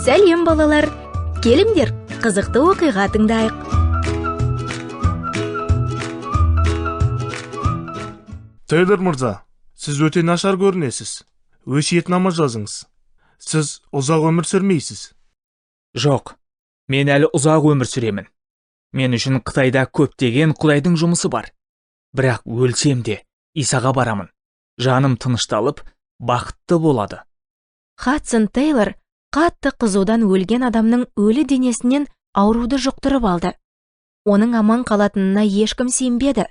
Сәлем балалар, келіңдер, қызықты оқиға тыңдайық. Тейлор мырза, сіз өте нашар көрінесіз. Өсиетнама жазыңыз. Сіз ұзақ өмір сүрмейсіз. Жоқ, мен әлі ұзақ өмір сүремін. Мен үшін Қытайда көптеген Құдайдың жұмысы бар. Бірақ өлсем де Исаға барамын. Жаным тынышталып, бақытты болады. Хадсон Тейлор қатты қызудан өлген адамның өлі денесінен ауруды жұқтырып алды. Оның аман қалатынына ешкім сенбеді.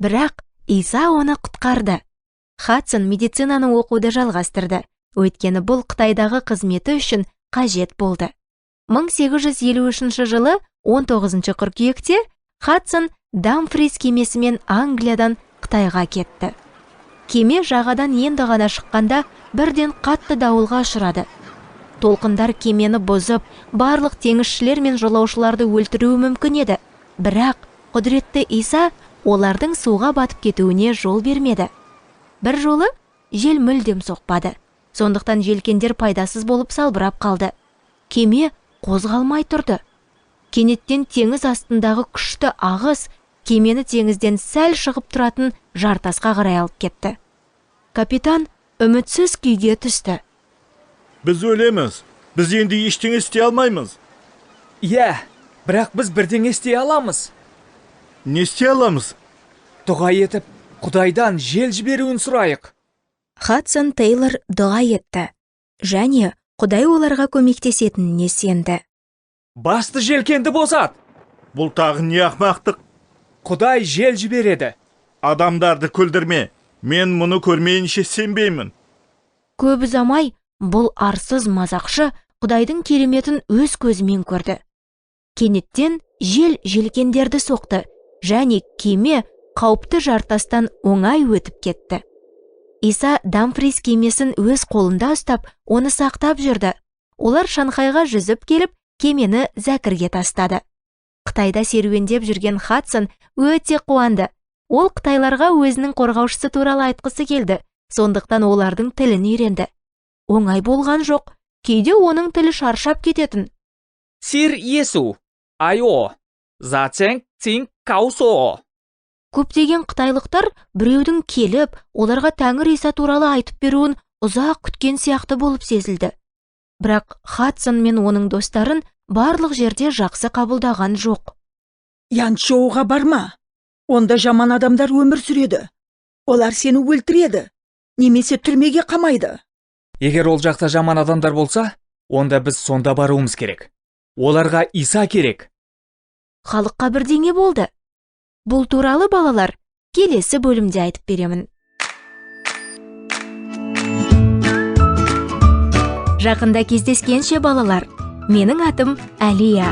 Бірақ Иса оны құтқарды. Хадсон медицинаны оқуды жалғастырды, өйткені бұл Қытайдағы қызметі үшін қажет болды. 1853 жылы 19 қыркүйекте Хадсон Дамфрис кемесімен Англиядан Қытайға кетті. Кеме жағадан енді ғана шыққанда бірден қатты дауылға ұшырады. Толқындар кемені бұзып, барлық теңізшілер мен жолаушыларды өлтіруі мүмкін еді. Бірақ құдіретті Иса олардың суға батып кетуіне жол бермеді. Бір жолы жел мүлдем соқпады. Сондықтан желкендер пайдасыз болып салбырап қалды. Кеме қозғалмай тұрды. Кенеттен теңіз астындағы күшті ағыс кемені теңізден сәл шығып тұратын жартасқа қарай алып кетті. Капитан үмітсіз күйге түсті. Біз өлеміз. Біз енді ештеңе істей алмаймыз. Иә, бірақ біз бірдеңе істей аламыз. Не істей аламыз? Дұға етіп, Құдайдан жел жіберуін сұрайық. Хадсон Тейлор дұға етті, және Құдай оларға көмектесетініне сенді. Басты желкенді босат. Бұл тағы не ақмақтық? Құдай жел жібереді. Адамдарды күлдірме. Мен мұны көрмейінше сенбеймін. Көп ұзамай бұл арсыз мазақшы Құдайдың кереметін өз көзімен көрді. Кенеттен жел желкендерді соқты, және кеме қауіпті жартастан оңай өтіп кетті. Иса Дамфрис кемесін өз қолында ұстап, оны сақтап жүрді. Олар Шанхайға жүзіп келіп, кемені зәкірге тастады. Қытайда серуендеп жүрген Хадсон өте қуанды. Ол қытайларға өзінің қорғаушысы туралы айтқысы келді, сондықтан олардың тілін үйренді. Оңай болған жоқ, кейде оның тілі шаршап кететін. Сир Есу, айо, зацен цин каусо. Көптеген қытайлықтар біреудің келіп, оларға Тәңір Иса туралы айтып беруін ұзақ күткен сияқты болып сезілді. Бірақ Хадсон мен оның достарын барлық жерде жақсы қабылдаған жоқ. Янчжоуға барма. Онда жаман адамдар өмір сүреді. Олар сені өлтіреді, немесе түрмеге қамайды. Егер ол жақта жаман адамдар болса, онда біз сонда баруымыз керек. Оларға Иса керек. Халыққа бірдеңе болды. Бұл туралы балалар келесі бөлімде айтып беремін. Жақында кездескенше балалар, менің атым Әлия.